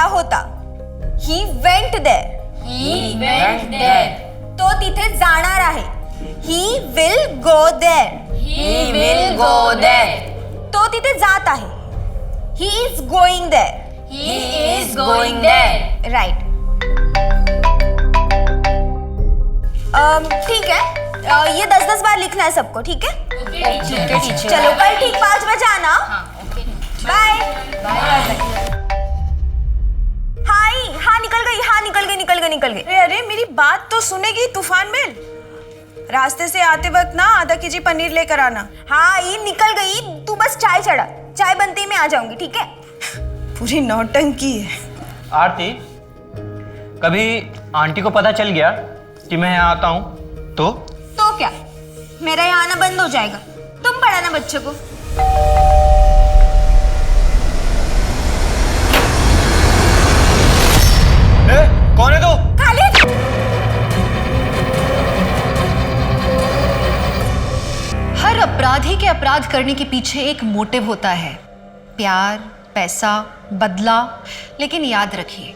होता. He went there. तो तिथे जाणार आहे. He will go there. तो तिथे जात आहे. He is going there. Right. ठीक है. ये 10-10 बार लिखना है सबको, ठीक है? चलो कल ठीक 5 बजे आना. बाय. हाँ निकल गई. अरे मेरी बात तो सुनेगी तूफान मेल. रास्ते से आते वक्त ना आधा केजी पनीर लेकर आना. हाँ ये निकल गई. तू बस चाय चढ़ा. चाय बनते ही मैं आ जाऊंगी, ठीक है? पूरी नौटंकी है. आरती, कभी आंटी को पता चल गया कि मैं यहाँ आता हूँ तो क्या मेरा यहाँ आना बंद हो जाएगा? तुम पढ़ाना बच्चे को. कौन है तू? खालिद. हर अपराधी के अपराध करने के पीछे एक मोटिव होता है. प्यार, पैसा, बदला. लेकिन याद रखिए,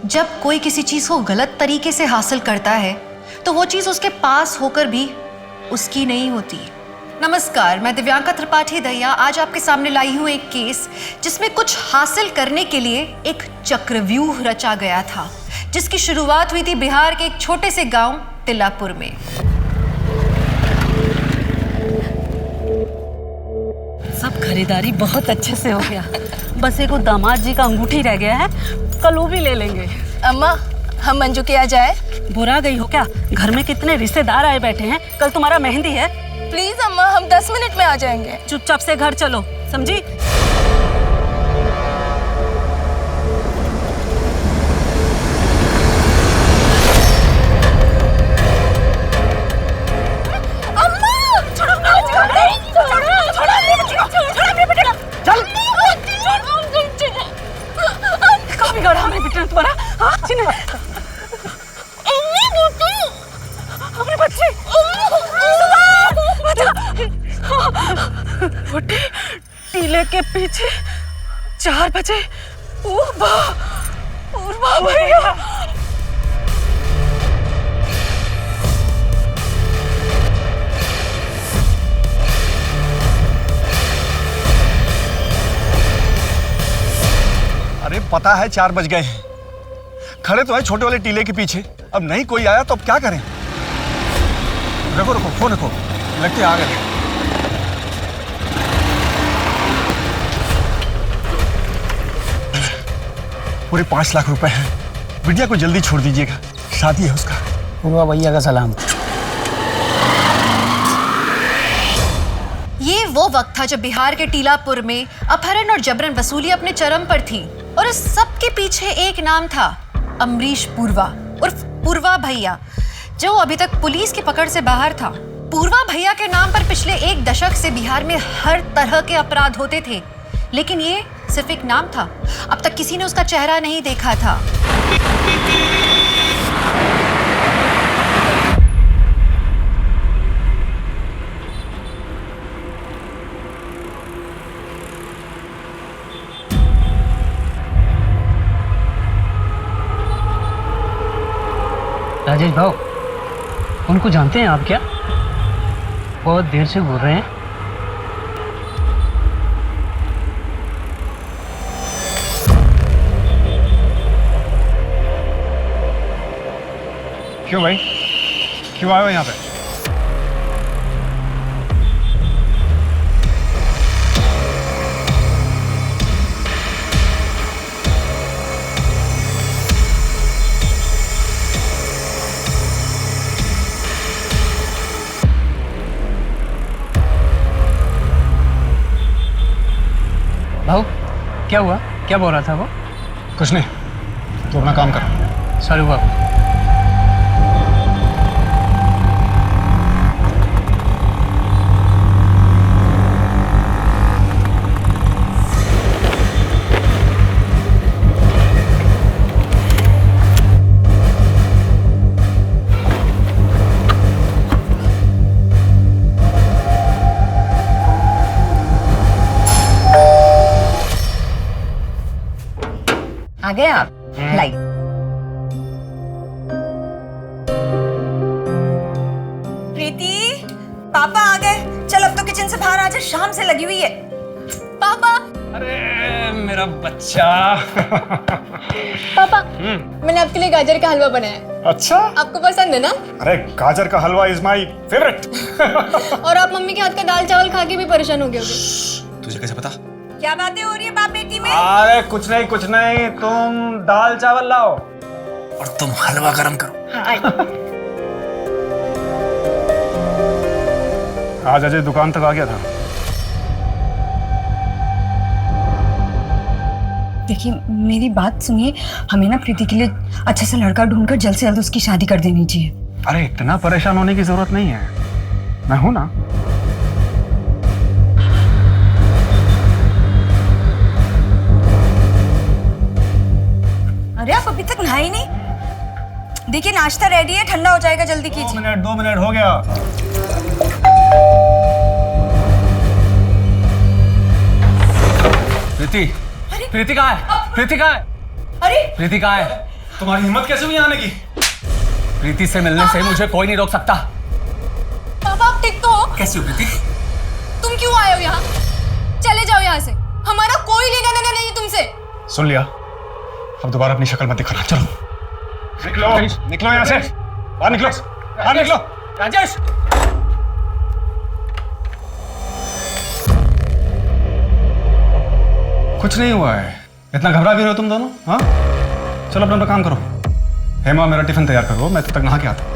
जब कोई किसी चीज को गलत तरीके से हासिल करता है तो वो चीज उसके पास होकर भी उसकी नहीं होती. नमस्कार, मैं दिव्यांका त्रिपाठी दहिया आज आपके सामने लाई हूँ एक केस जिसमें कुछ हासिल करने के लिए एक चक्रव्यूह रचा गया था, जिसकी शुरुआत हुई थी बिहार के एक छोटे से गांव तिलापुर में. सब खरीदारी बहुत अच्छे से हो गया. बस एक दामाद जी का अंगूठी रह गया है, कल वो भी ले लेंगे. अम्मा, हम मंजू के यहाँ जाए? बुरा गई हो क्या? घर में कितने रिश्तेदार आए बैठे हैं. कल तुम्हारा मेहंदी है. प्लीज अम्मा, हम 10 मिनट में आ जाएंगे. चुपचाप से घर चलो, समझी? टीले के पीछे 4 बजे पूर्वा भैया. अरे पता है 4 बज गए हैं. खड़े तो है छोटे वाले टीले के पीछे. अब नहीं कोई आया तो अब क्या करें? रखो फोन रखो. लगते आ गए. पूरे 5 लाख रुपए हैं. बिटिया को जल्दी छोड़ दीजिएगा, शादी है उसका. पूर्वा भैया का सलाम. ये वो वक्त था जब बिहार के टीलापुर में अपहरण और जबरन वसूली अपने चरम पर थी. और इस सब के पीछे एक नाम था, अमरीश पूर्वा उर्फ पूर्वा भैया, जो अभी तक पुलिस की पकड़ से बाहर था. पूर्वा भैया के नाम पर पिछले 1 दशक से बिहार में हर तरह के अपराध होते थे, लेकिन ये सिर्फ एक नाम था. अब तक किसी ने उसका चेहरा नहीं देखा था. राजेश भाऊ, उनको जानते हैं आप क्या? बहुत देर से घूर रहे हैं. क्यों भाई, क्यों आए हो यहाँ पे? भाऊ, क्या हुआ? क्या बोल रहा था वो? कुछ नहीं, तू अपना काम कर. सॉरी बाबू. आ गए आप? पापा आ गए। चल अब तो किचन से बाहर आ जा, शाम से लगी हुई है। पापा अरे मेरा बच्चा। पापा मैंने आपके लिए गाजर का हलवा बनाया है। अच्छा, आपको पसंद है ना? अरे गाजर का हलवा इज माय फेवरेट। और आप मम्मी के हाथ का दाल चावल खा के भी परेशान हो गए होगे। तुझे कैसे पता? क्या बातें हो रही है बाप बेटी में? अरे कुछ नहीं, तुम दाल चावल लाओ और तुम हलवा गरम करो। आज अजय दुकान तक आ गया था। देखिए मेरी बात सुनिए, हमें ना प्रीति के लिए अच्छा सा लड़का ढूंढकर जल्द से जल्द उसकी शादी कर देनी चाहिए। अरे इतना परेशान होने की जरूरत नहीं है, मैं हूं ना। अरे आप अभी तक नहाए नहीं? देखिए नाश्ता रेडी है, ठंडा हो जाएगा, जल्दी कीजिए। 2 मिनट हो गया। प्रीति कहाँ है? प्रीति कहाँ है? अरे प्रीति कहाँ है? तुम्हारी हिम्मत कैसे हुई आने की? प्रीति से मिलने से मुझे कोई नहीं रोक सकता। पापा आप ठीक तो हो? कैसी हो प्रीति? तुम क्यों आए हो यहाँ? चले जाओ यहाँ से, हमारा कोई लेना देना नहीं तुमसे। सुन लिया, अब दोबारा अपनी शक्ल मत दिखाना। चलो निकलो यहाँ से, बाहर निकलो। राजेश, कुछ नहीं हुआ है, इतना घबरा भी रहे हो तुम दोनों? हाँ चलो अपना काम करो। हेमा मेरा टिफिन तैयार करो, मैं तब तक नहा के आता हूँ।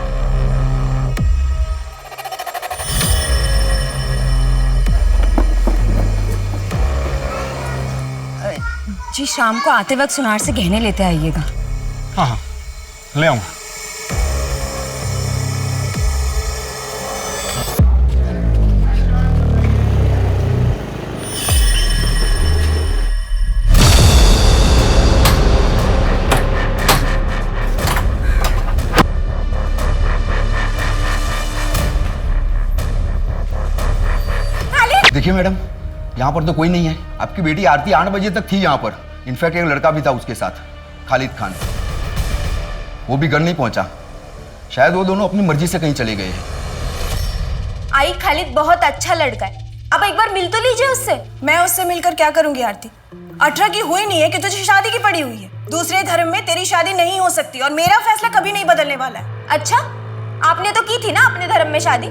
जी शाम को आते वक्त सुनार से गहने लेते आइएगा। हाँ ले आऊँगा। देखिए मैडम, यहाँ पर तो कोई नहीं है। आपकी बेटी आरती 8 बजे तक थी यहाँ पर। इनफैक्ट एक लड़का भी था उसके साथ, खालिद खान। वो भी घर नहीं पहुंचा। शायद वो दोनों अपनी मर्जी से कहीं चले गए हैं। आई खालिद बहुत अच्छा लड़का है, अब एक बार मिल तो लीजिए उससे। मैं उससे मिलकर क्या करूंगी आरती? 18 की हुई नहीं है कि तुझे शादी की पड़ी हुई है। दूसरे धर्म में तेरी शादी नहीं हो सकती और मेरा फैसला कभी नहीं बदलने वाला है। अच्छा, आपने तो की थी ना अपने धर्म में शादी,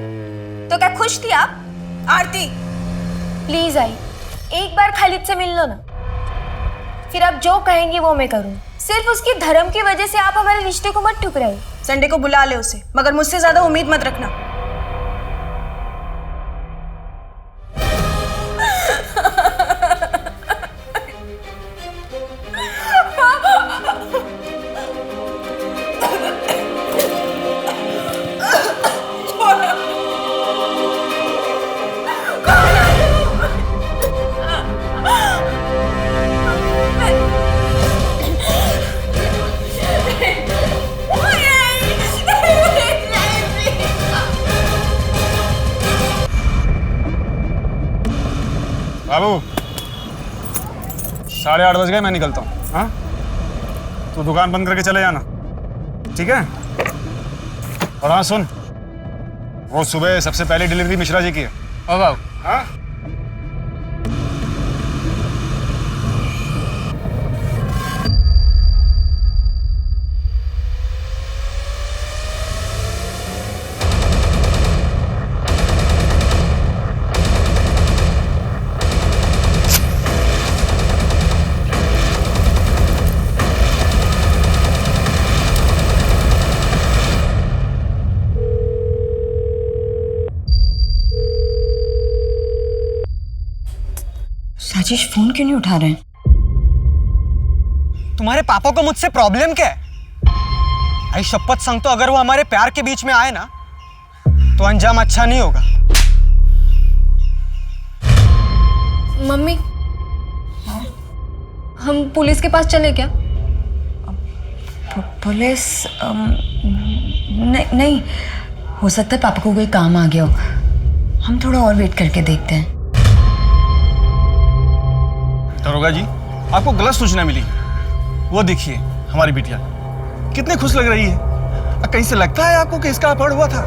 तो क्या खुश थी आप? आरती प्लीज आई, एक बार खालिद से मिल लो ना, फिर आप जो कहेंगी वो मैं करूँ। सिर्फ उसकी धर्म की वजह से आप हमारे रिश्ते को मत ठुकराइए। संडे को बुला ले उसे, मगर मुझसे ज्यादा उम्मीद मत रखना। बाबू 8:30 बज गए, मैं निकलता हूँ। हाँ तू दुकान बंद करके चले जाना, ठीक है? और हाँ सुन, वो सुबह सबसे पहले डिलीवरी मिश्रा जी की है। ओ बाबू, हाँ राजेश फोन क्यों नहीं उठा रहे हैं? तुम्हारे पापा को मुझसे प्रॉब्लम क्या है? आई शपथ सांगतो, अगर वो हमारे प्यार के बीच में आए ना तो अंजाम अच्छा नहीं होगा। मम्मी हम पुलिस के पास चले क्या? पुलिस नहीं, हो सकता है पापा को कोई काम आ गया हो। हम थोड़ा और वेट करके देखते हैं। दरोगा जी, आपको गलत सूचना मिली। वो देखिए हमारी बिटिया कितनी खुश लग रही है। कहीं से लगता है आपको कि इसका अपहरण हुआ था?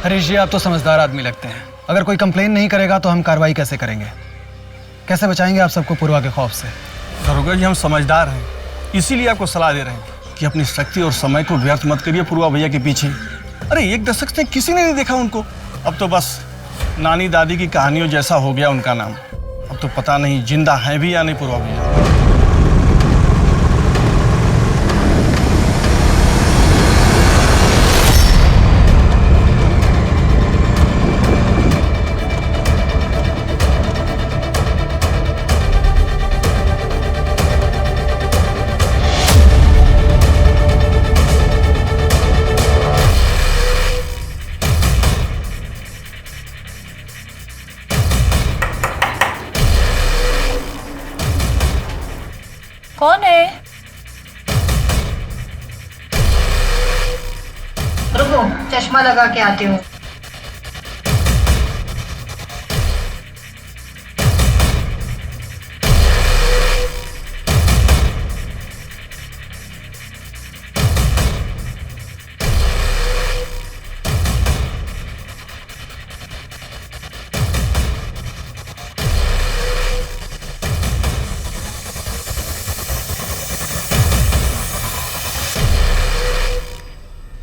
हरीश जी, आप तो समझदार आदमी लगते हैं। अगर कोई कंप्लेन नहीं करेगा तो हम कार्रवाई कैसे करेंगे? कैसे बचाएंगे आप सबको पूर्वा के खौफ से? दरोगा जी, हम समझदार हैं, इसीलिए आपको सलाह दे रहे हैं कि अपनी शक्ति और समय को व्यर्थ मत करिए पूर्वा भैया के पीछे। अरे 1 दशक से किसी ने नहीं देखा उनको। अब तो बस नानी दादी की कहानियों जैसा हो गया उनका नाम। अब तो पता नहीं जिंदा है भी या नहीं पूर्वा भैया। कौन है? रुको, चश्मा लगा के आती हूँ।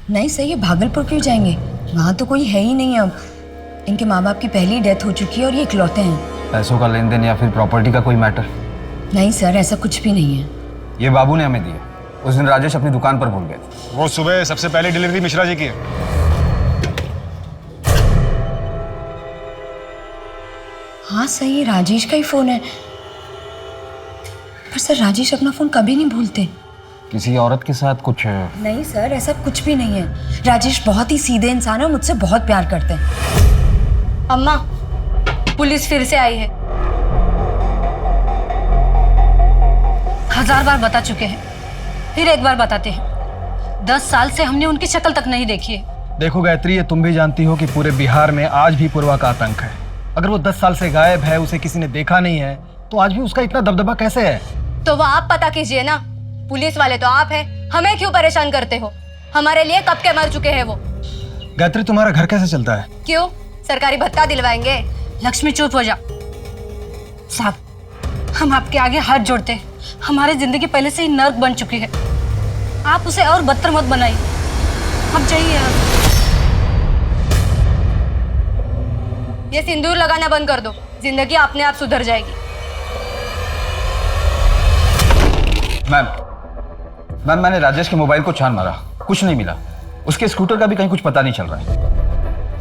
नहीं सही है, भागलपुर क्यों जाएंगे? वहाँ तो कोई है ही नहीं अब। इनके माँ बाप की पहली डेथ हो चुकी है और ये इकलौते हैं। पैसों का लेन देन या फिर प्रॉपर्टी का कोई मैटर? नहीं सर, ऐसा कुछ भी नहीं है। ये बाबू ने हमें दिए। उस दिन राजेश अपनी दुकान पर भूल गए थे। वो सुबह सबसे पहले डिलीवरी मिश्रा जी की है। हाँ सही है, राजेश का ही फोन है। पर सर, राजेश अपना फोन कभी नहीं भूलते। किसी औरत के साथ कुछ? नहीं सर, ऐसा कुछ भी नहीं है। राजेश बहुत ही सीधे इंसान है, मुझसे बहुत प्यार करते हैं। अम्मा, पुलिस फिर से आई है। 1000 बार बता चुके हैं, फिर एक बार बताते हैं। 10 साल से हमने उनकी शक्ल तक नहीं देखी है। देखो गायत्री, ये तुम भी जानती हो कि पूरे बिहार में आज भी पूर्वा का आतंक है। अगर वो 10 साल से गायब है, उसे किसी ने देखा नहीं है, तो आज भी उसका इतना दबदबा कैसे है? तो वो आप पता कीजिए ना। पुलिस वाले तो आप हैं, हमें क्यों परेशान करते हो? हमारे लिए कब के मर चुके हैं वो। गायत्री, तुम्हारा घर कैसे चलता है? क्यों, सरकारी भत्ता दिलवाएंगे? लक्ष्मी चुप हो जा। साहब, हम आपके आगे हाथ जोड़ते हैं। हमारी जिंदगी पहले से ही नर्क बन चुकी है, आप उसे और बदतर मत बनाइए। अब जाइए आप। ये सिंदूर लगाना बंद कर दो, जिंदगी अपने आप सुधर जाएगी। मैम, मैंने राजेश के मोबाइल को छान मारा, कुछ नहीं मिला। उसके स्कूटर का भी कहीं कुछ पता नहीं चल रहा है।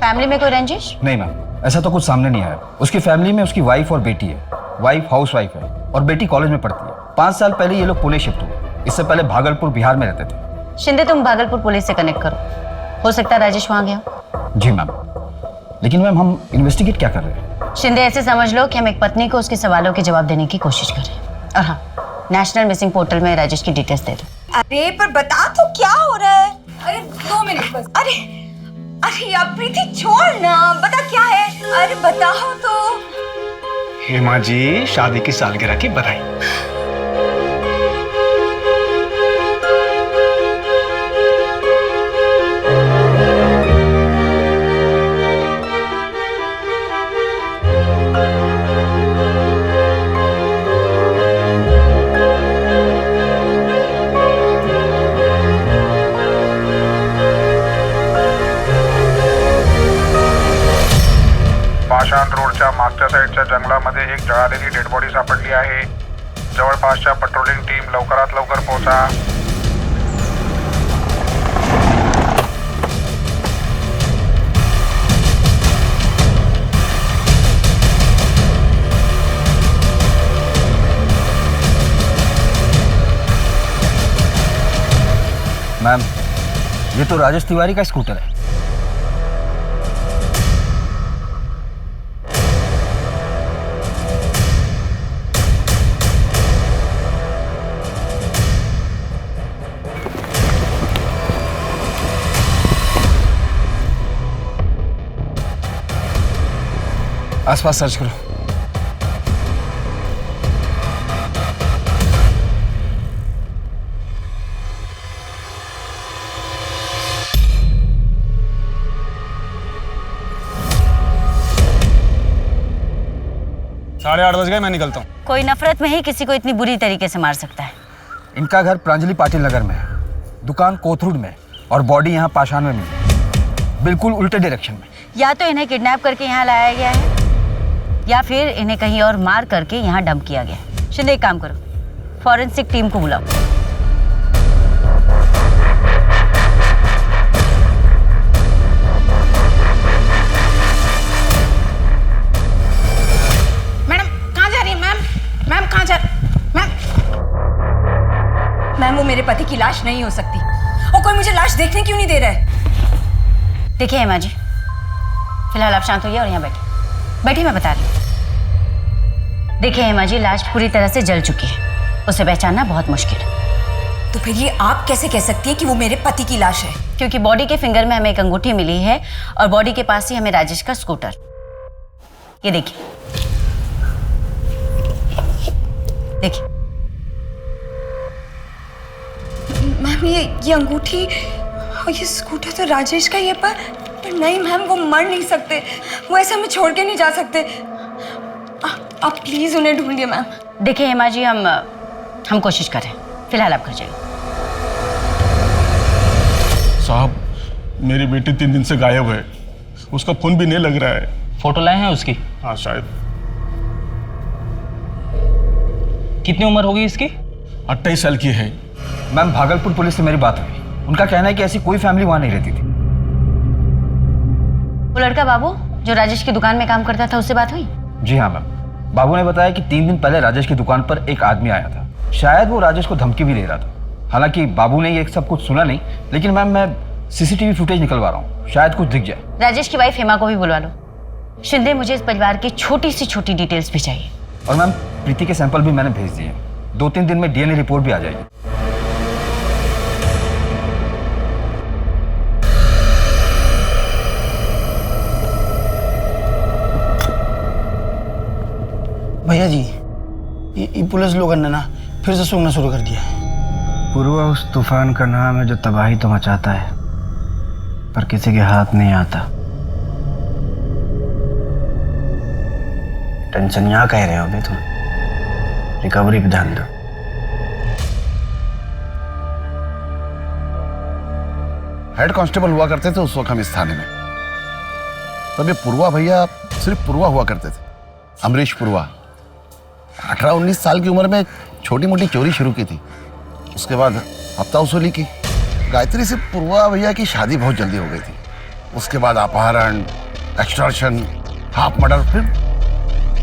फैमिली में कोई रंजिश? नहीं मैम, ऐसा तो कुछ सामने नहीं आया। उसकी फैमिली में उसकी वाइफ और बेटी है। वाइफ हाउस वाइफ है और बेटी कॉलेज में पढ़ती है। 5 साल पहले ये लोग पुणे शिफ्ट हुए। इससे पहले भागलपुर बिहार में रहते थे। शिंदे, तुम भागलपुर पुलिस से कनेक्ट करो, हो सकता है राजेश वहाँ गया। जी मैम, लेकिन मैम हम इन्वेस्टिगेट क्या कर रहे हैं? शिंदे, ऐसे समझ लो कि हम एक पत्नी को उसके सवालों के जवाब देने की कोशिश कर रहे हैं। और हाँ, नेशनल मिसिंग पोर्टल में राजेश की डिटेल्स दे दो। अरे पर बता तो, क्या हो रहा है? अरे 2 मिनट बस। अरे यार प्रीति, छोड़ ना, बता क्या है? अरे बताओ तो। हेमा जी, शादी की सालगिरह की बधाई। पाषाण रोडच्या मागच्या साईडच्या जंगलामध्ये एक जळालेली डेड बॉडी सापडली आहे. जवळपासच्या पेट्रोलिंग टीम लवकरात लवकर पोहोचा. मैम, ये तो राजेश तिवारी का स्कूटर है। आसपास सर्च करो। 8:30 बज गए, मैं निकलता हूँ। कोई नफरत में ही किसी को इतनी बुरी तरीके से मार सकता है। इनका घर प्रांजलि पाटिल नगर में है, दुकान कोथरूड में, और बॉडी यहाँ पाषाण में मिली, बिल्कुल उल्टे डायरेक्शन में। या तो इन्हें किडनैप करके यहाँ लाया गया है या फिर इन्हें कहीं और मार करके यहाँ डंप किया गया है। शिंदे, एक काम करो, फॉरेंसिक टीम को बुलाओ। मैडम कहाँ जा रही है मैम? मैम कहाँ जा मैम? मैम वो मेरे पति की लाश नहीं हो सकती, और कोई मुझे लाश देखने क्यों नहीं दे रहा है? देखिए हेमा जी, फिलहाल आप शांत होइए और यहाँ बैठिए। बैठिए, मैं बता रही हूँ। देखिए हेमा जी, लाश पूरी तरह से जल चुकी है, उसे पहचानना बहुत मुश्किल है। तो फिर ये आप कैसे कह सकती हैं कि वो मेरे पति की लाश है? क्योंकि बॉडी के फिंगर में हमें एक अंगूठी मिली है और बॉडी के पास ही हमें राजेश का स्कूटर। ये देखिए, देखिए। मैम ये अंगूठी और ये स्कूटर तो राजेश का ही है, पर नहीं मैम, वो मर नहीं सकते, वो ऐसे हमें छोड़ के नहीं जा सकते। आप प्लीज उन्हें ढूंढिए मैम। देखिए हेमा जी, हम कोशिश कर रहे हैं, फिलहाल आप घर जाइए। साहब, मेरी बेटी 3 दिन से गायब है, उसका फोन भी नहीं लग रहा है। फोटो लाए हैं उसकी? हाँ शायद। कितनी उम्र होगी इसकी? 28 साल की है। मैम, भागलपुर पुलिस से मेरी बात हुई, उनका कहना है कि ऐसी कोई फैमिली वहाँ नहीं रहती थी। वो लड़का बाबू जो राजेश की दुकान में काम करता था, उससे बात हुई? जी हाँ मैम, बाबू ने बताया कि 3 दिन पहले राजेश की दुकान पर एक आदमी आया था, शायद वो राजेश को धमकी भी दे रहा था। हालांकि बाबू ने ये सब कुछ सुना नहीं, लेकिन मैम मैं सीसीटीवी फुटेज निकलवा रहा हूँ, शायद कुछ दिख जाए। राजेश की वाइफ हेमा को भी बुलवा लो। शिंदे, मुझे इस परिवार की छोटी सी छोटी डिटेल्स भी चाहिए। और मैम, प्रीति के सैंपल भी मैंने भेज दिए, 2-3 दिन में डीएनए रिपोर्ट भी आ जाएगी। भैया जी, ये पुलिस लोगों ने ना फिर से सूंघना शुरू कर दिया है। पूर्वा उस तूफान का नाम है जो तबाही तो मचाता है, पर किसी के हाथ नहीं आता। टेंशन यहाँ कह रहे हो अभी तुम, रिकवरी पे ध्यान दो। हेड कांस्टेबल हुआ करते थे उस वक्त हम इस थाने में, तब ये पूर्वा भैया सिर्फ पूर्वा हुआ करते थे, अमरीश पूर्वा। 18-19 साल की उम्र में छोटी मोटी चोरी शुरू की थी, उसके बाद हफ्ता वसूली की। गायत्री से पूर्वा भैया की शादी बहुत जल्दी हो गई थी, उसके बाद अपहरण, एक्सटॉर्शन, हाफ मर्डर, फिर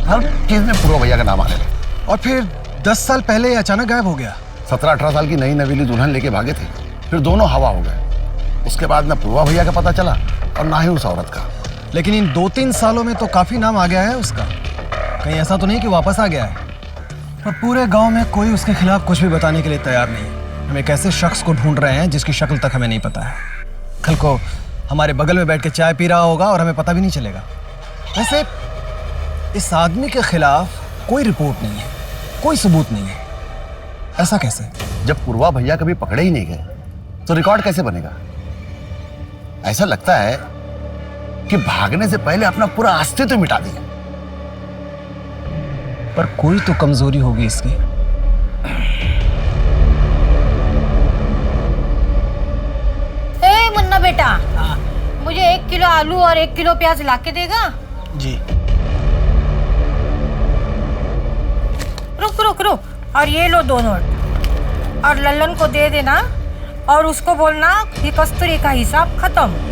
हर चीज में पूर्वा भैया का नाम आने लगा। और फिर 10 साल पहले अचानक गायब हो गया। 17-18 साल की नई नवीली दुल्हन लेके भागे थे, फिर दोनों हवा हो गए। उसके बाद न पूर्वा भैया का पता चला और ना ही उस औरत का। लेकिन इन 2-3 सालों में तो काफी नाम आ गया है उसका, कहीं ऐसा तो नहीं कि वापस आ गया है? और पूरे गांव में कोई उसके खिलाफ कुछ भी बताने के लिए तैयार नहीं है। हम एक ऐसे शख्स को ढूंढ रहे हैं जिसकी शक्ल तक हमें नहीं पता है। कल को हमारे बगल में बैठ के चाय पी रहा होगा और हमें पता भी नहीं चलेगा। वैसे इस आदमी के खिलाफ कोई रिपोर्ट नहीं है, कोई सबूत नहीं है, ऐसा कैसे? जब पूर्वा भैया कभी पकड़े ही नहीं गए तो रिकॉर्ड कैसे बनेगा? ऐसा लगता है कि भागने से पहले अपना पूरा अस्तित्व मिटा दिया। पर कोई तो कमजोरी होगी इसकी। ए मुन्ना बेटा, मुझे 1 किलो आलू और 1 किलो प्याज ला के देगा? जी। रुक रुक रुक, और ये लो 2 नोट, और लल्लन को दे देना और उसको बोलना कि कस्तूरी का हिसाब खत्म।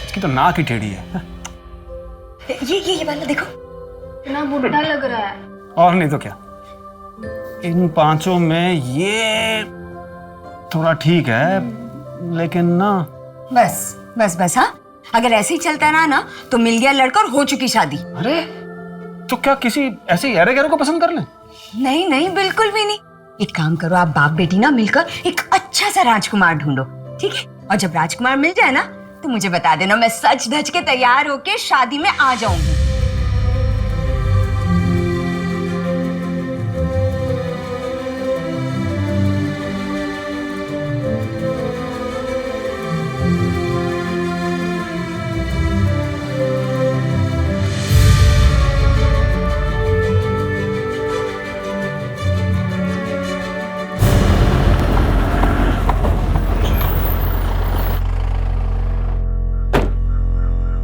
इसकी तो नाक ही टेढ़ी है। ये वाला देखो, इतना बुढ़ा लग रहा है। और नहीं तो क्या, इन 5 में ये थोड़ा ठीक है, लेकिन ना बस बस बस। हाँ, अगर ऐसे ही चलता रहा ना तो मिल गया लड़का और हो चुकी शादी। अरे तो क्या किसी ऐसे यारे गैरों को पसंद कर ले? नहीं नहीं, बिल्कुल भी नहीं। एक काम करो, आप बाप बेटी ना मिलकर एक अच्छा सा राजकुमार ढूंढो, ठीक है? और जब राजकुमार मिल जाए ना तो मुझे बता देना, मैं सच धज के तैयार होके शादी में आ जाऊंगी।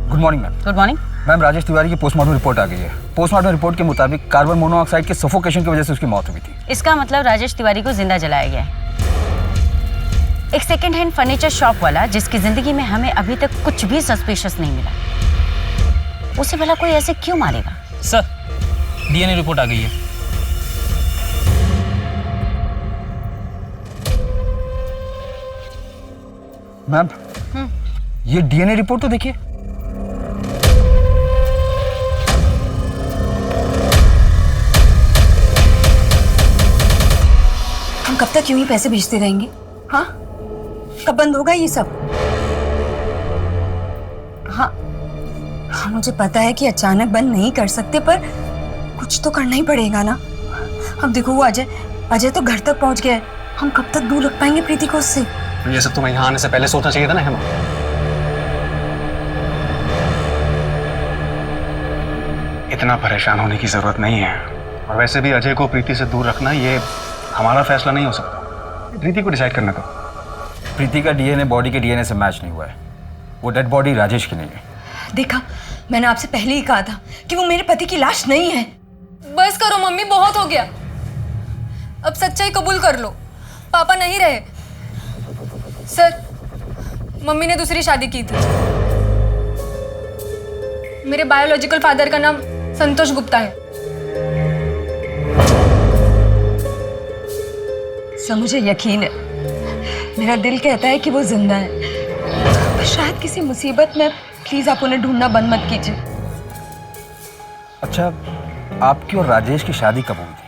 Good morning ma'am. Good morning. Ma'am, Rajesh Tiwari की पोस्टमार्टम रिपोर्ट आ गई है। पोस्टमार्टम रिपोर्ट के मुताबिक कार्बन मोनोऑक्साइड के सफोकेशन की वजह से उसकी मौत हुई थी। इसका मतलब राजेश तिवारी को जिंदा जलाया गया है। एक सेकेंड हैंड फर्नीचर शॉप वाला जिसकी जिंदगी में हमें अभी तक कुछ भी सस्पिशियस नहीं मिला, उसे भला कोई ऐसे क्यों मारेगा? सर, डीएनए रिपोर्ट आ गई है। मैम, ये डीएनए रिपोर्ट तो देखिए। हम कब तक यूं ही पैसे भेजते रहेंगे? हाँ, कब बंद होगा ये सब? हाँ, मुझे पता है कि अचानक बंद नहीं कर सकते, पर कुछ तो करना ही पड़ेगा ना। अब देखो, वो अजय तो घर तक पहुंच गया है। हम कब तक दूर रख पाएंगे प्रीति को उससे? ये सब तुम्हें यहाँ आने से पहले सोचना चाहिए था ना हेमा। इतना परेशान होने की जरूरत नहीं है। और वैसे भी अजय को प्रीति से दूर रखना ये हमारा फैसला नहीं हो सकता। प्रीति को डिसाइड करना। तो प्रीति का डीएनए बॉडी के डीएनए से मैच नहीं हुआ है। वो डेड बॉडी राजेश की नहीं है। देखा, मैंने आपसे पहले ही कहा था कि वो मेरे पति की लाश नहीं है। बस करो मम्मी, बहुत हो गया। अब सच्चाई कबूल कर लो, पापा नहीं रहे। सर, मम्मी ने दूसरी शादी की थी। मेरे बायोलॉजिकल फादर का नाम संतोष गुप्ता है। सर, मुझे यकीन है, मेरा दिल कहता है कि वो जिंदा है। पर शायद किसी मुसीबत में। प्लीज आप उन्हें ढूंढना बंद मत कीजिए। अच्छा, आपकी और राजेश की शादी कब हुई थी?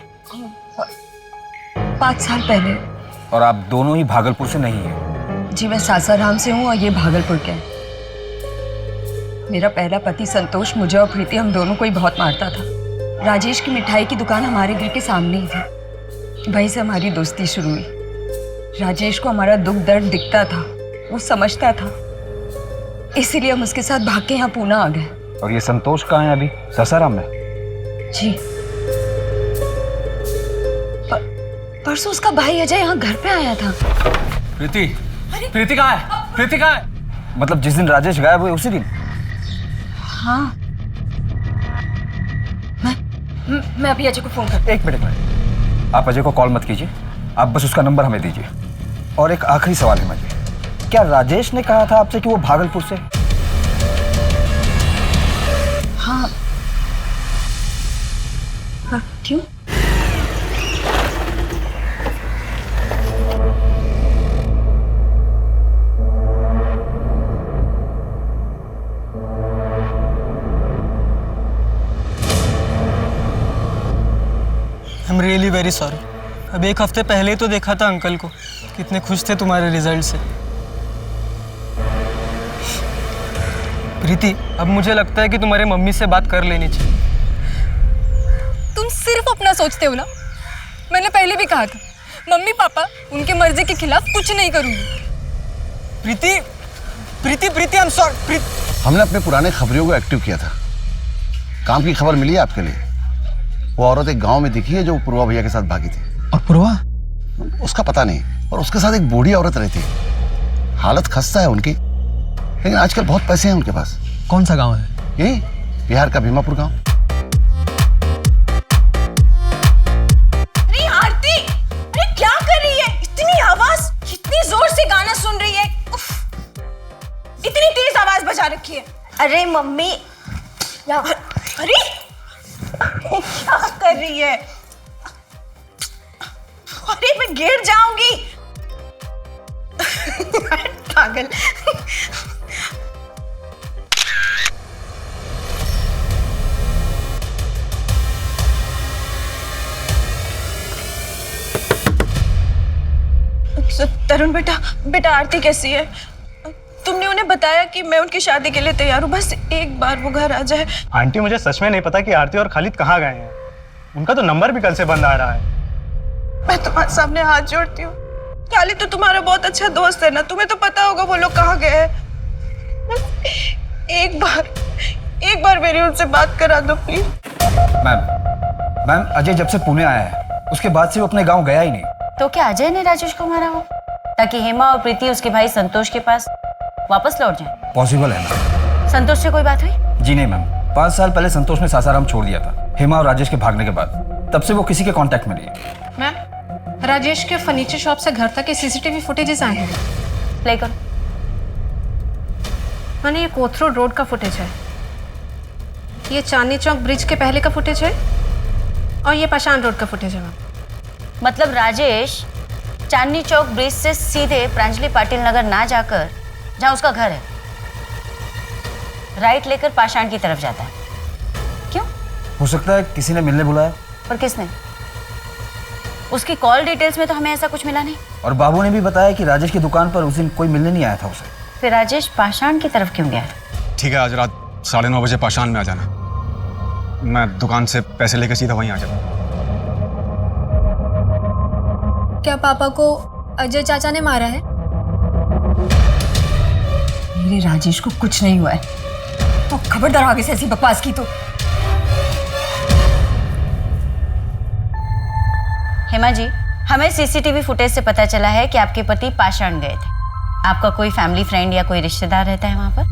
5 साल पहले। और आप दोनों ही भागलपुर से नहीं हैं? जी, मैं सासाराम से हूँ और ये भागलपुर के हैं। मेरा पहला पति संतोष मुझे और प्रीति, हम दोनों को ही बहुत मारता था। राजेश की मिठाई की दुकान हमारे घर के सामने ही थी। वहीं से हमारी दोस्ती शुरू हुई। राजेश को हमारा दुख दर्द दिखता था, वो समझता था, इसीलिए हम उसके साथ भाग के यहाँ पूना आ गए। और ये संतोष कहाँ है अभी? सासाराम में? जी, परसों उसका भाई अजय यहाँ घर पे आया था। प्रीति, प्रीति कहाँ है? प्रीति कहाँ है? मतलब जिस दिन राजेश गायब हुए उसी दिन? हाँ, मैं अभी अजय को फोन करती हूँ। एक मिनट, आप अजय को कॉल मत कीजिए, आप बस उसका नंबर हमें दीजिए। और एक आखिरी सवाल है मुझे, क्या राजेश ने कहा था आपसे कि वो भागलपुर से? हाँ। क्यों? I am really very sorry. अब 1 हफ्ते पहले ही तो देखा था अंकल को, कितने खुश थे तुम्हारे रिजल्ट से। प्रीति, अब मुझे लगता है कि तुम्हारे मम्मी से बात कर लेनी चाहिए। तुम सिर्फ अपना सोचते हो ना। मैंने पहले भी कहा था, मम्मी पापा उनकी मर्जी के खिलाफ कुछ नहीं करूंगी। प्रीति, प्रीति, प्रीति, आई एम सॉरी। हमने अपने पुराने खबरियों को एक्टिव किया था। काम की खबर मिली है आपके लिए। वो औरत एक गांव में दिखी है जो पूर्वा भैया के साथ भागी थी। और पूर्वा? उसका पता नहीं। और उसके साथ एक बूढ़ी औरत रहती है। हालत खस्ता है उनकी, लेकिन आजकल बहुत पैसे हैं उनके पास। कौन सा गांव है? यही बिहार का भीमापुर गांव। अरे आरती, अरे क्या कर रही है? इतनी आवाज, कितनी जोर से गाना सुन रही है। उफ, इतनी तेज आवाज बजा रखी है। अरे मम्मी, अरे क्या कर रही है? अरे मैं गिर जाऊंगी। पागल। तरुण बेटा, बेटा आरती कैसी है? तुमने उन्हें बताया कि मैं उनकी शादी के लिए तैयार हूँ, बस एक बार वो घर आ जाए। आंटी मुझे सच में नहीं पता कि आरती और खालिद कहाँ गए हैं। उनका तो नंबर भी कल से बंद आ रहा है। मैं तुम्हारे सामने हाथ जोड़ती हूँ, खालिद तो तुम्हारा बहुत अच्छा दोस्त है ना, तुम्हें तो पता होगा वो लोग कहाँ गए हैं। एक बार मेरी उनसे बात करा दो प्लीज। मैम अजय जब से पुणे आया है उसके बाद से वो अपने गांव गया ही नहीं। तो क्या अजय ने राजेश को मारा हो ताकि हेमा और प्रीति उसके भाई संतोष के पास वापस लौट जाए? पॉसिबल है मैम। संतोष से कोई बात हुई? जी नहीं मैम, 5 साल पहले संतोष ने सासाराम छोड़ दिया था हेमा और राजेश के भागने के बाद। तब से वो किसी के कांटेक्ट में नहीं है। मैम राजेश के फर्नीचर शॉप से घर तक के सीसीटीवी फुटेजेस आए हैं। प्ले करो। मैंने ये कोथरूड रोड का फुटेज है, ये चांदनी चौक ब्रिज के पहले का फुटेज है और ये पाषाण रोड का फुटेज है मैम। मतलब राजेश चांदनी चौक ब्रिज से सीधे प्रांजलि पाटिल नगर ना जाकर जहाँ उसका घर है राइट लेकर पाषाण की तरफ जाता है। क्यों? हो सकता है किसी ने मिलने बुलाया। पर किसने? उसकी कॉल डिटेल्स में तो हमें ऐसा कुछ मिला नहीं। और बाबू ने भी बताया कि राजेश की दुकान पर उस दिन कोई मिलने नहीं आया था उसे। फिर राजेश पाषाण की तरफ क्यों गया? ठीक है, आज रात 9:30 बजे पाषाण में आ जाना। मैं दुकान से पैसे लेकर सीधा वहीं आ जाऊंगा। क्या पापा को अजय चाचा ने मारा है? मेरे राजेश को कुछ नहीं हुआ है। तो खबरदार आगे से ऐसी बकवास की तो। हेमा जी, हमें सीसीटीवी फुटेज से पता चला है कि आपके पति पाषाण गए थे। आपका कोई फैमिली फ्रेंड या कोई रिश्तेदार रहता है वहाँ पर?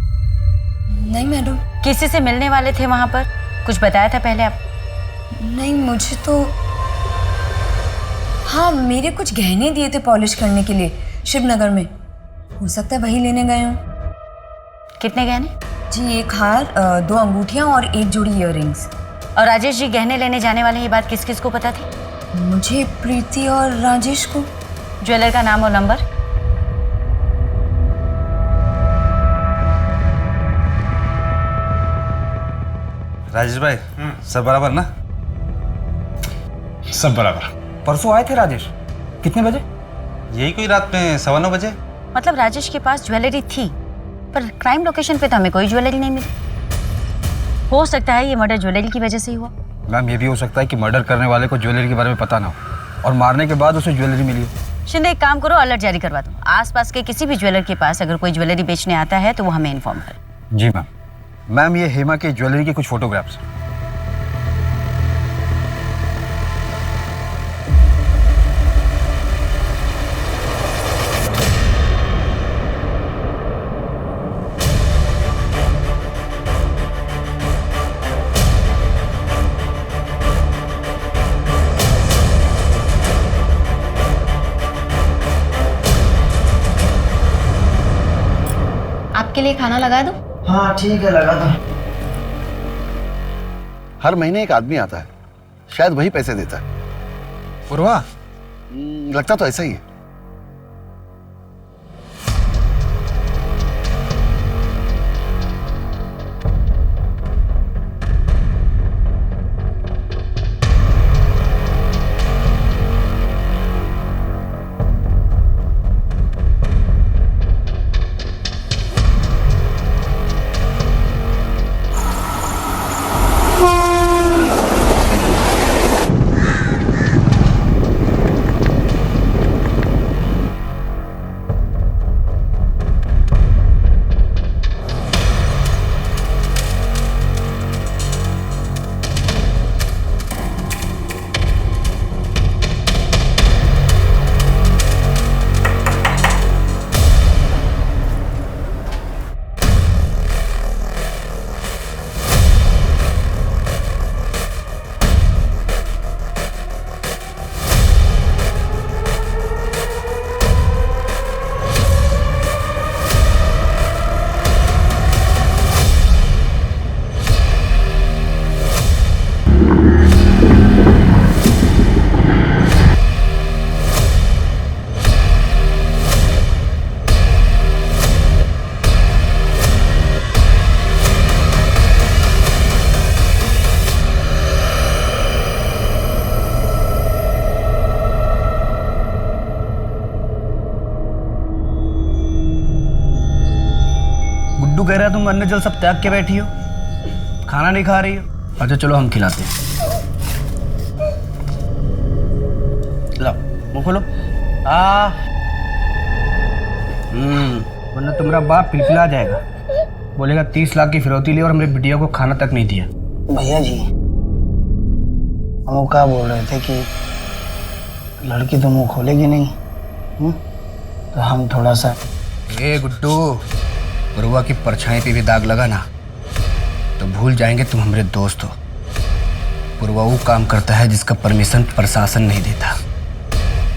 नहीं मैडम। किसी से मिलने वाले थे वहाँ पर? कुछ बताया था पहले आप? नहीं मुझे तो, हाँ मेरे कुछ गहने दिए थे पॉलिश करने के लिए शिवनगर में, हो सकता है वही लेने गए हों। कितने गहने? जी 1 हार, 2 अंगूठियाँ और 1 जोड़ी इयररिंग्स। और राजेश जी गहने लेने जाने वाले ये बात किस किस को पता थी? मुझे, प्रीति और राजेश को। ज्वेलर का नाम और नंबर? राजेश भाई सब बराबर ना? सब बराबर। परसों आए थे राजेश, कितने बजे? यही कोई रात में 9:15 बजे। मतलब राजेश के पास ज्वेलरी थी पर क्राइम लोकेशन पे तो हमें कोई ज्वेलरी नहीं मिली। हो सकता है ये मर्डर ज्वेलरी की वजह से ही हुआ। मैम ये भी हो सकता है कि मर्डर करने वाले को ज्वेलरी के बारे में पता ना हो और मारने के बाद उसे ज्वेलरी मिली हो। शिंदे एक काम करो, अलर्ट जारी करवा दो। आसपास के किसी भी ज्वेलर के पास अगर कोई ज्वेलरी बेचने आता है तो वो हमें इन्फॉर्म करे। जी मैम। मैम ये हेमा के ज्वेलरी के कुछ फोटोग्राफ्स। आपके लिए खाना लगा दूं? हाँ ठीक है, लगा दो। हर महीने एक आदमी आता है, शायद वही पैसे देता है। पूर्वा? लगता तो ऐसा ही है। कह रहा है तुम अन्न जल सब त्याग के बैठी हो, खाना नहीं खा रही हो। अच्छा चलो हम खिलाते हैं। लो मुँह खोलो। वरना तुम्हारा बाप पिलपिला जाएगा, बोलेगा 30 लाख की फिरौती ली और हमारे बिटिया को खाना तक नहीं दिया। भैया जी हम क्या बोल रहे थे कि लड़की तो मुंह खोलेगी नहीं, तो हम थोड़ा सा। ए गुड्डू, पुरवा की परछाई पे भी दाग लगा ना तो भूल जाएंगे तुम हमारे दोस्त हो। पुरवा वो काम करता है जिसका परमिशन प्रशासन नहीं देता,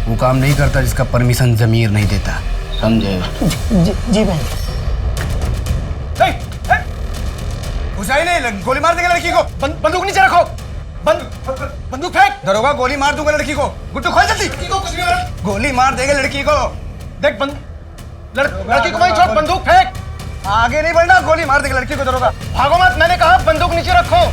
वो काम नहीं करता जिसका परमिशन जमीर नहीं देता, समझे? जी भाई। घुसाई नहीं, गोली मार देगा लड़की को। बंदूक नीचे रखो, बंदूक फेंक। दरोगा गोली मार दूंगा लड़की को। गुड्डू खोल जल्दी, गोली मार देगा लड़की को। देख लड़की को वहीं छोड़, बंदूक फेंक। आगे नहीं बढ़ना, गोली मार देगा लड़की को दरोगा। भागो मत, मैंने कहा बंदूक नीचे रखो।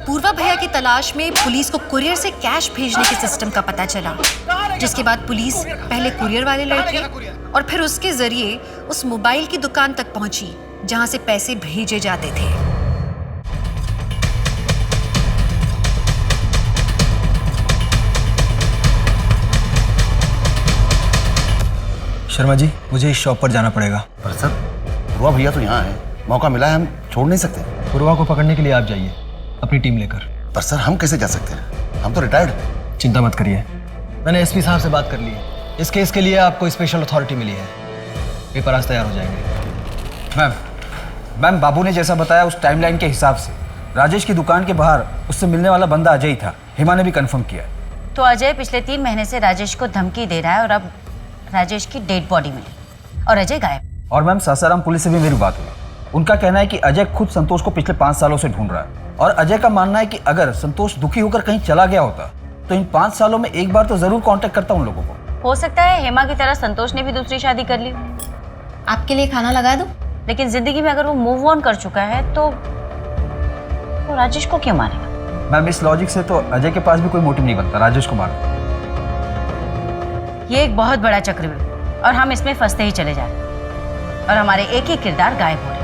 पूर्वा भैया की तलाश में पुलिस को कुरियर से कैश भेजने के सिस्टम का पता चला, जिसके बाद पुलिस पहले कुरियर वाले लड़के और फिर उसके जरिए उस मोबाइल की दुकान तक पहुंची जहां से पैसे भेजे जाते थे। शर्मा जी, मुझे इस शॉप पर जाना पड़ेगा। पर सर पुरवा भैया तो यहाँ है, मौका मिला है, हम छोड़ नहीं सकते। पुरवा को पकड़ने के लिए आप जाइए अपनी टीम लेकर। पर सर हम कैसे जा सकते हैं, हम तो रिटायर्ड। चिंता मत करिए, मैंने एसपी साहब से बात कर ली है। इस केस के लिए आपको स्पेशल अथॉरिटी मिली है, पेपर आज तैयार हो जाएंगे। मैम बाबू ने जैसा बताया उस टाइमलाइन के हिसाब से राजेश की दुकान के बाहर उससे मिलने वाला बंदा अजय ही था। हेमा ने भी कंफर्म किया। तो अजय पिछले 3 महीने से राजेश को धमकी दे रहा है और अब राजेश की डेड बॉडी मिली और अजय गायब। और मैम सासाराम पुलिस से भी मेरी बात हुई, उनका कहना है कि अजय खुद संतोष को पिछले 5 सालों से ढूंढ रहा है और अजय का मानना है कि अगर संतोष दुखी होकर कहीं चला गया होता तो इन 5 सालों में एक बार तो जरूर कांटेक्ट करता उन लोगों को। हो सकता है हेमा की तरह संतोष ने भी दूसरी शादी कर ली। आपके लिए खाना लगा दूं? लेकिन जिंदगी में अगर वो मूव ऑन कर चुका है तो राजेश को क्यों मारेगा? मैम इस लॉजिक से तो अजय के पास भी कोई मोटिव नहीं बनता राजेश को मारने। ये एक बहुत बड़ा चक्रव्यूह और हम इसमें फंसते ही चले जा रहे हैं और हमारे एक ही किरदार गायब हो रहे हैं।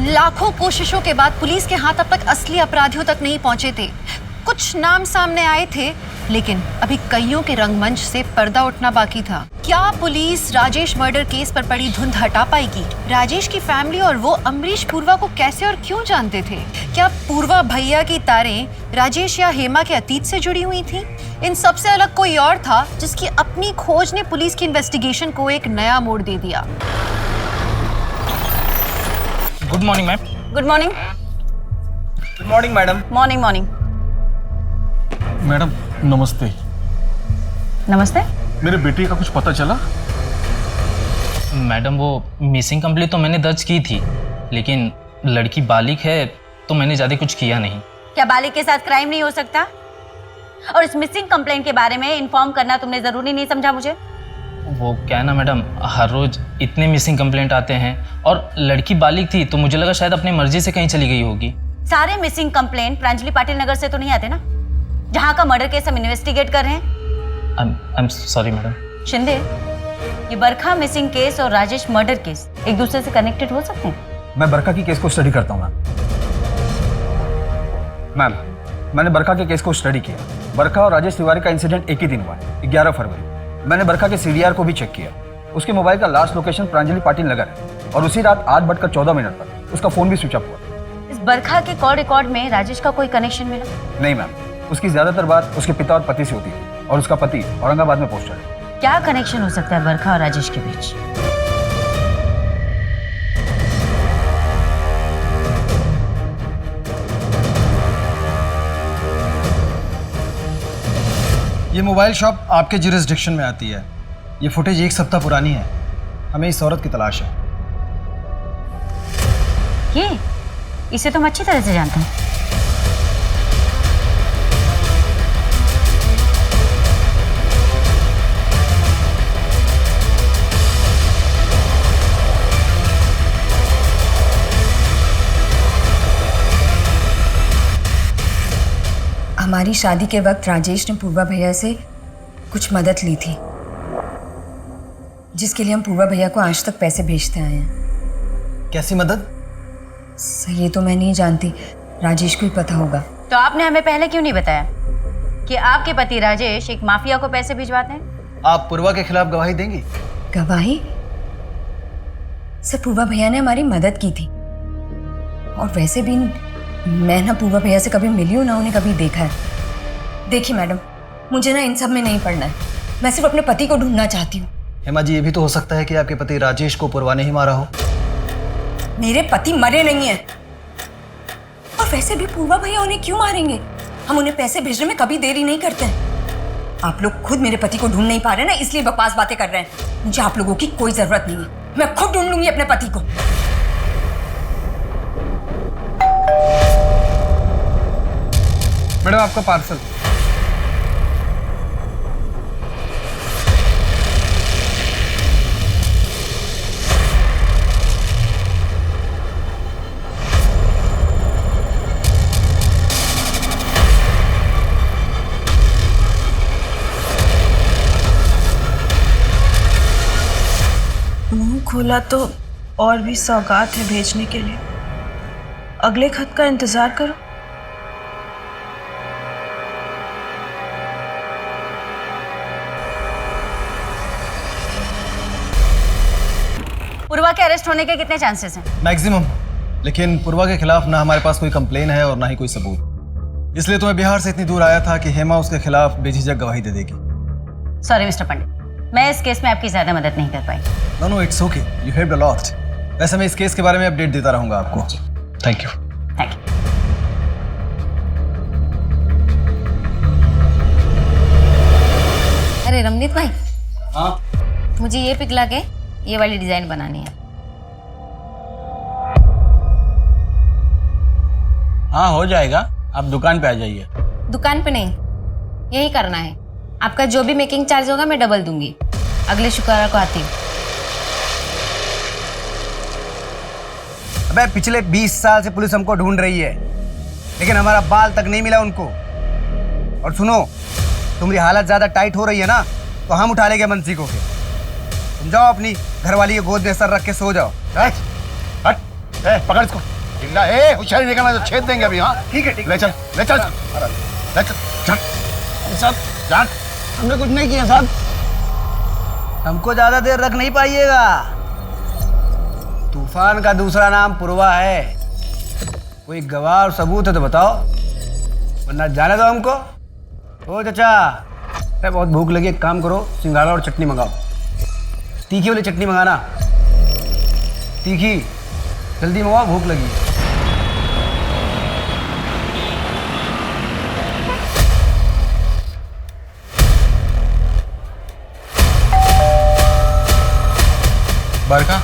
लाखों कोशिशों के बाद पुलिस के हाथ अब तक असली अपराधियों तक नहीं पहुंचे थे। कुछ नाम सामने आए थे, लेकिन अभी कईयों के रंगमंच से पर्दा उठना बाकी था। क्या पुलिस राजेश मर्डर केस पर पड़ी धुंध हटा पाएगी? राजेश की फैमिली और वो अमरीश पूर्वा को कैसे और क्यों जानते थे? क्या पूर्वा भैया की तारें राजेश या हेमा के अतीत से जुड़ी हुई थी? इन सबसे अलग कोई और था जिसकी अपनी खोज ने पुलिस की इन्वेस्टिगेशन को एक नया मोड़ दे दिया। Good morning ma'am. Good morning. Good morning madam. Morning morning. Madam नमस्ते। नमस्ते। मेरे बेटे का कुछ पता चला? मैडम वो मिसिंग कंप्लेंट तो मैंने दर्ज की थी, लेकिन लड़की बालिग है तो मैंने ज़्यादा कुछ किया नहीं। क्या बालिग के साथ क्राइम नहीं हो सकता? और इस मिसिंग कंप्लेंट के बारे में इन्फॉर्म करना तुमने ज़रूरी नहीं समझा मुझे? वो क्या है ना मैडम, हर रोज़ इतने मिसिंग कंप्लेंट आते हैं और लड़की बालिग थी तो मुझे लगा शायद अपनी मर्जी से कहीं चली गई होगी। सारे मिसिंग कंप्लेंट प्रांजलि पाटिल नगर से तो नहीं आते ना, जहाँ का मर्डर केस हम इन्वेस्टिगेट कर रहे हैं। I am sorry madam. Shinde, ये बरखा मिसिंग केस और राजेश मर्डर केस एक दूसरे से कनेक्टेड हो सकते हैं? मैं बरखा की केस को स्टडी करता हूँ मैम। मैंने बरखा के केस को स्टडी किया। बरखा और राजेश तिवारी का इंसिडेंट एक ही दिन हुआ है, 11 फरवरी। मैंने बरखा के CDR को भी चेक किया। उसके मोबाइल का लास्ट लोकेशन प्रांजलि पाटिल नगर है और उसी रात 8:14 पर उसका फोन भी स्विच ऑफ हुआ। इस बरखा के कॉल रिकॉर्ड में राजेश का कोई कनेक्शन मिला? नहीं मैम, उसकी ज्यादातर बात उसके पिता और पति से होती थी और उसका पति औरंगाबाद में पोस्टेड है। क्या कनेक्शन हो सकता है बरखा और राजेश के बीच? ये मोबाइल शॉप आपके जुरिस्डिक्शन में आती है। ये फुटेज 1 सप्ताह पुरानी है। हमें इस औरत की तलाश है। ये इसे तो हम अच्छी तरह से जानते हैं। हमारी शादी के वक्त राजेश ने पूर्वा भैया से कुछ मदद ली थी, जिसके लिए हम पूर्वा भैया को आज तक पैसे भेजते आए हैं। कैसी मदद? सर ये तो मैं नहीं जानती, राजेश को ही पता होगा। तो आपने हमें पहले क्यों नहीं बताया कि आपके पति राजेश एक माफिया को पैसे भिजवाते हैं? आप पूर्वा के खिलाफ गवाही देंगी? गवाही? सर पूर्वा भैया ने हमारी मदद की थी, और वैसे भी मैं ना पूर्वा भैया से कभी मिली हूँ ना उन्हें कभी देखा है। देखिए मैडम, मुझे ना इन सब में नहीं पड़ना है। मैं सिर्फ अपने पति को ढूंढना चाहती हूँ। हेमा जी, ये भी तो हो सकता है कि आपके पति राजेश को पूर्वा ने ही मारा हो। मेरे पति मरे नहीं हैं, और वैसे भी पूर्वा भैया उन्हें क्यों मारेंगे? हम उन्हें पैसे भेजने में कभी देरी नहीं करते हैं। आप लोग खुद मेरे पति को ढूंढ नहीं पा रहे ना, इसलिए बकवास बातें कर रहे हैं। मुझे आप लोगों की कोई जरूरत नहीं है, मैं खुद ढूंढ लूंगी अपने पति को। मैडम आपका पार्सल। मुंह खोला तो और भी सौगात है भेजने के लिए। अगले खत का इंतजार करो। पूर्वा के अरेस्ट होने के कितने चांसेस हैं? मैक्सिमम। लेकिन पूर्वा के खिलाफ ना हमारे पास कोई कंप्लेन है और ना ही कोई सबूत। इसलिए तो मैं बिहार से इतनी दूर आया था कि हेमा उसके खिलाफ बेझिझक गवाही दे देगी। सॉरी मिस्टर पंडित, मैं इस केस में आपकी ज्यादा मदद नहीं कर पाई। No it's okay, you helped a lot. वैसे मैं इस केस के बारे में अपडेट देता रहूंगा आपको। Thank you. Thank you. अरे रमनीत भाई, हाँ मुझे ये पिघला के ये वाली डिजाइन बनानी है। हाँ हो जाएगा, आप दुकान पे आ जाइए। दुकान पे नहीं, यही करना है। आपका जो भी मेकिंग चार्ज होगा मैं डबल दूंगी। अगले शुक्रवार को आती हूँ। अबे पिछले 20 साल से पुलिस हमको ढूंढ रही है, लेकिन हमारा बाल तक नहीं मिला उनको। और सुनो, तुम्हारी हालत ज्यादा टाइट हो रही है ना, तो हम उठा लेंगे मंसी को। फिर तुम जाओ अपनी घरवाली के गोद में सर रख के सो जाओ। हट, पकड़ इसको। होशियारी निकलना तो छेद देंगे अभी। हाँ ठीक है, ठीक। ले चल, ले चल, ले चल, चल। साहब जान, हमने कुछ नहीं किया साहब। हमको ज्यादा देर रख नहीं पाइएगा। तूफान का दूसरा नाम पूर्वा है। कोई गवाह और सबूत है तो बताओ, वरना जाने दो हमको। ओ चाचा, अरे बहुत भूख लगी, एक काम करो, सिंघाड़ा और चटनी मंगाओ। तीखी वाली चटनी मंगाना, तीखी, जल्दी मंगाओ, भूख लगी। बरका,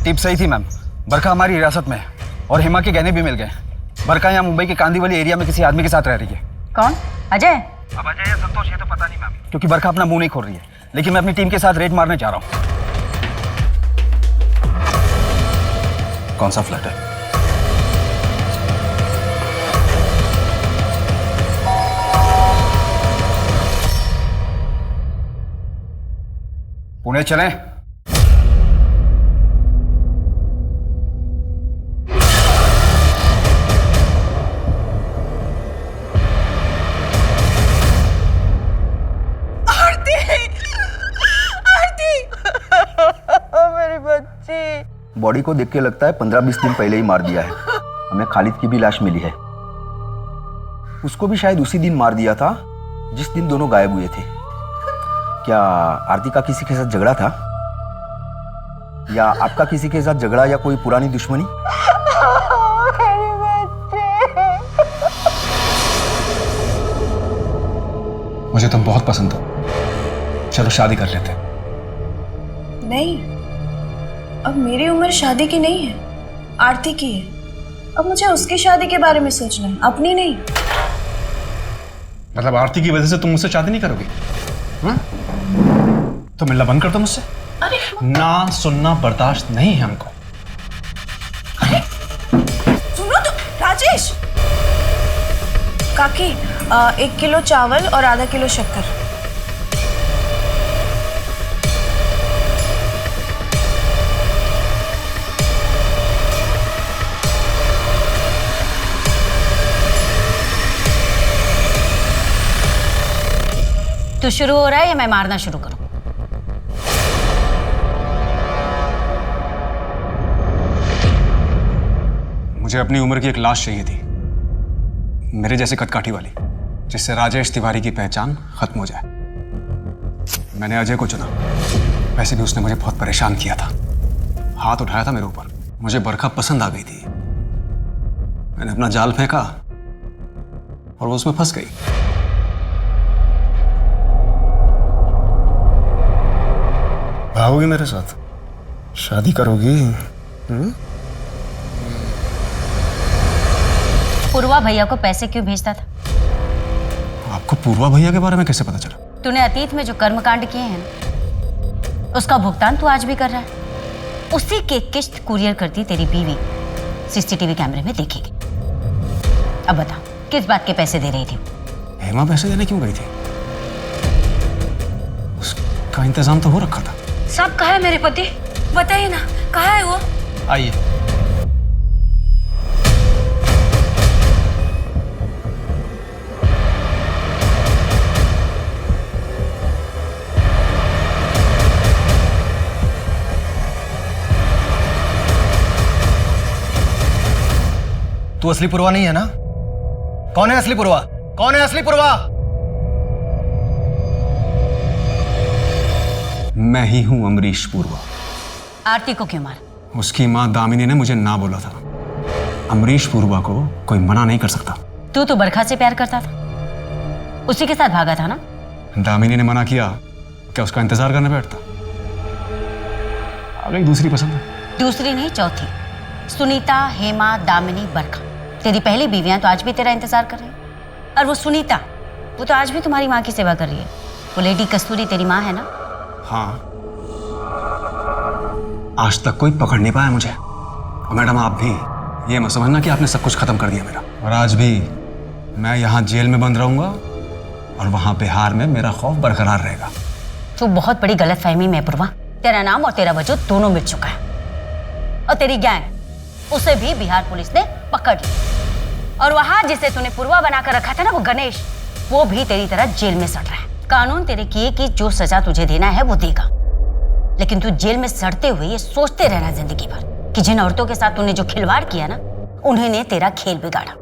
टिप सही थी मैम। बरका हमारी हिरासत में है और हेमा के गहने भी मिल गए। बरका यहाँ मुंबई के कांदीवली एरिया में किसी आदमी के साथ रह रही है। कौन? अजय? अब अजय या संतोष ये तो पता नहीं मैम, क्योंकि बरका अपना मुंह नहीं खोल रही है। लेकिन मैं अपनी टीम के साथ रेड मारने जा रहा हूँ। कौन सा फ्लैट है? पुणे चलें? बॉडी को देख के लगता है 15-20 दिन पहले ही मार दिया है। हमें खालिद की भी लाश मिली है। उसको भी शायद उसी दिन मार दिया था जिस दिन दोनों गायब हुए थे। क्या आरती का किसी के साथ झगड़ा था? या आपका किसी के साथ झगड़ा या कोई पुरानी दुश्मनी? मुझे तुम बहुत पसंद हो, चलो शादी कर लेते हैं। नहीं, अब मेरी उम्र शादी की नहीं है, आरती की है। अब मुझे उसकी शादी के बारे में सोचना है, अपनी नहीं। मतलब आरती की वजह से तुम मुझसे शादी नहीं करोगी? हाँ? तो मिलना बंद कर दो मुझसे। अरे ना सुनना बर्दाश्त नहीं है हमको। सुनो तो राजेश। काकी 1 किलो चावल और आधा किलो शक्कर। तो शुरू हो रहा है या मैं मारना शुरू करूं? मुझे अपनी उम्र की एक लाश चाहिए थी, मेरे जैसे कदकाठी वाली, जिससे राजेश तिवारी की पहचान खत्म हो जाए। मैंने अजय को चुना। वैसे भी उसने मुझे बहुत परेशान किया था, हाथ उठाया था मेरे ऊपर। मुझे बरखा पसंद आ गई थी। मैंने अपना जाल फेंका और वो उसमें फंस गई। भागोगी मेरे साथ? शादी करोगी? पूर्वा भैया को पैसे क्यों भेजता था? आपको पूर्वा भैया के बारे में कैसे पता चला? तूने अतीत में जो कर्मकांड किए हैं ना, उसका भुगतान तू आज भी कर रहा है। उसी के किस्त कुरियर करती तेरी बीवी सीसीटीवी कैमरे में देखेगी। अब बता, किस बात के पैसे दे रही थी? हेमा पैसे देने क्यों गई थी? उसका इंतजाम तो हो रखा था। सब कहा है मेरे पति? बताइए ना, कहाँ है वो? आइए। तू असली पूर्वा नहीं है ना? कौन है असली पूर्वा? कौन है असली पूर्वा? मैं ही हूं अमरीश पूर्वा। आरती को क्यों मारा? उसकी मां दामिनी ने मुझे ना बोला था। अमरीश पूर्वा को कोई मना नहीं कर सकता। तू तो बरखा से प्यार करता था, उसी के साथ भागा था ना? दामिनी ने मना किया, क्या उसका इंतजार करने बैठता? आ गई दूसरी पसंद है। दूसरी नहीं, चौथी। सुनीता, हेमा, दामिनी, बरखा, तेरी पहली बीवियां तो आज भी तेरा इंतजार कर रही है। और वो सुनीता, वो तो आज भी तुम्हारी माँ की सेवा कर रही है। वो लेडी कस्तूरी तेरी माँ है ना? हाँ, आज तक कोई पकड़ नहीं पाया मुझे। और मैडम, आप भी ये मत समझना कि आपने सब कुछ खत्म कर दिया मेरा। और आज भी मैं यहाँ जेल में बंद रहूंगा और वहां बिहार में मेरा खौफ बरकरार रहेगा। तू बहुत बड़ी गलतफहमी में पूर्वा। तेरा नाम और तेरा वजूद दोनों मिट चुका है। और तेरी गैंग, उसे भी बिहार पुलिस ने पकड़ लिया। और वहां जिसे तूने पूर्वा बनाकर रखा था ना, वो गणेश, वो भी तेरी तरह जेल में सड़ रहा है। कानून तेरे किए की जो सजा तुझे देना है वो देगा, लेकिन तू जेल में सड़ते हुए ये सोचते रहना जिंदगी भर कि जिन औरतों के साथ तूने जो खिलवाड़ किया ना, उन्हीं ने तेरा खेल बिगाड़ा।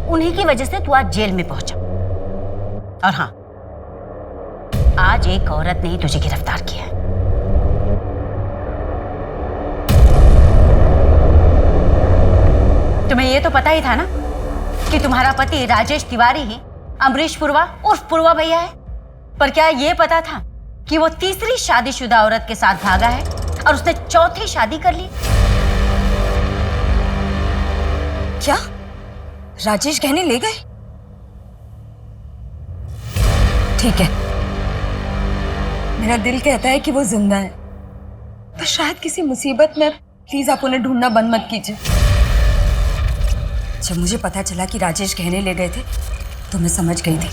उन्हीं की वजह से तू आज जेल में पहुंचा। और हाँ, आज एक औरत ने ही तुझे गिरफ्तार किया है। तुम्हें ये तो पता ही था ना कि तुम्हारा पति राजेश तिवारी ही अमरीश पूर्वा उर्फ पूर्वा भैया है। पर क्या ये पता था कि वो तीसरी शादीशुदा औरत के साथ भागा है और उसने चौथी शादी कर ली? क्या राजेश गहने ले गए? ठीक है, मेरा दिल कहता है कि वो जिंदा है, पर शायद किसी मुसीबत में। प्लीज आप उन्हें ढूंढना बंद मत कीजिए। जब मुझे पता चला कि राजेश गहने ले गए थे, तो मैं समझ गई थी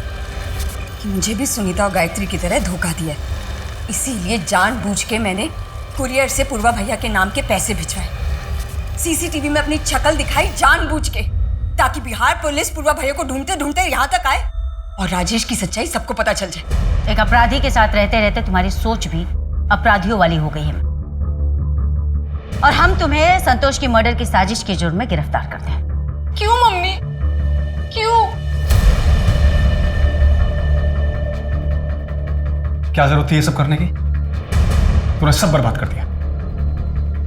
कि मुझे भी सुनीता और गायत्री की तरह धोखा दिया है। इसीलिए जानबूझ के मैंने कुरियर से पूर्वा भैया के नाम के पैसे भिजवाए, सीसीटीवी में अपनी शक्ल दिखाई जानबूझ के, ताकि बिहार पुलिस पूर्वा भैया को ढूंढते ढूंढते यहाँ तक आए और राजेश की सच्चाई सबको पता चल जाए। एक अपराधी के साथ रहते रहते तुम्हारी सोच भी अपराधियों वाली हो गई है। और हम तुम्हें संतोष की मर्डर की साजिश के जुर्म में गिरफ्तार करते हैं। क्यों मम्मी, क्यों? क्या जरूरत थी ये सब करने की? तूने सब बर्बाद कर दिया।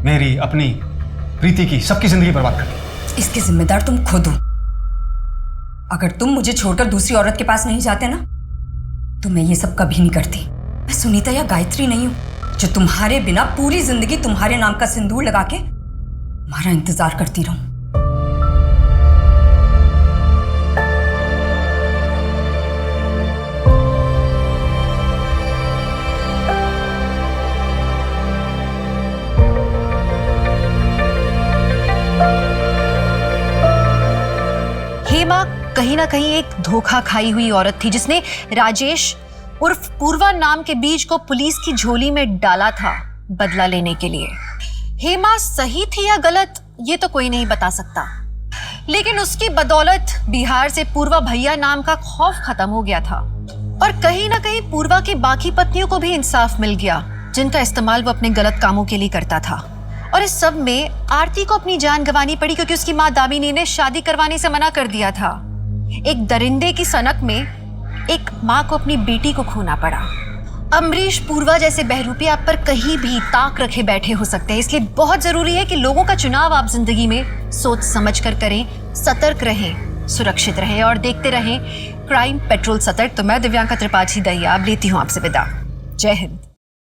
मेरी, अपनी, प्रीति की, सबकी जिंदगी बर्बाद कर दी। इसके जिम्मेदार तुम खुद हो। अगर तुम मुझे छोड़कर दूसरी औरत के पास नहीं जाते ना, तो मैं ये सब कभी नहीं करती। मैं सुनीता या गायत्री नहीं हूं जो तुम्हारे बिना पूरी जिंदगी तुम्हारे नाम का सिंदूर लगा के तुम्हारा इंतजार करती रहूं। हेमा कहीं ना कहीं एक धोखा खाई हुई औरत थी जिसने राजेश उर्फ पूर्वा नाम के बीज को पुलिस की झोली में डाला था बदला लेने के लिए। हेमा सही थी या गलत ये तो कोई नहीं बता सकता, लेकिन उसकी बदौलत बिहार से पूर्वा भैया नाम का खौफ खत्म हो गया था और कहीं ना कहीं पूर्वा की बाकी पत्नियों को भी इंसाफ मिल गया जिनका इस्तेमाल वो अपने गलत कामों के लिए करता था। और इस सब में आरती को अपनी जान गंवानी पड़ी क्योंकि उसकी माँ दामिनी ने शादी करवाने से मना कर दिया था। एक दरिंदे की सनक में एक माँ को अपनी बेटी को खोना पड़ा। अमरीश पूर्वा जैसे बहरूपी आप पर कहीं भी ताक रखे बैठे हो सकते हैं, इसलिए बहुत जरूरी है कि लोगों का चुनाव आप जिंदगी में सोच समझ कर करें, सतर्क रहें, सुरक्षित रहें और देखते रहें क्राइम पेट्रोल सतर्क। तो मैं दिव्यांका त्रिपाठी दहिया अब लेती हूँ आपसे विदा। जय हिंद।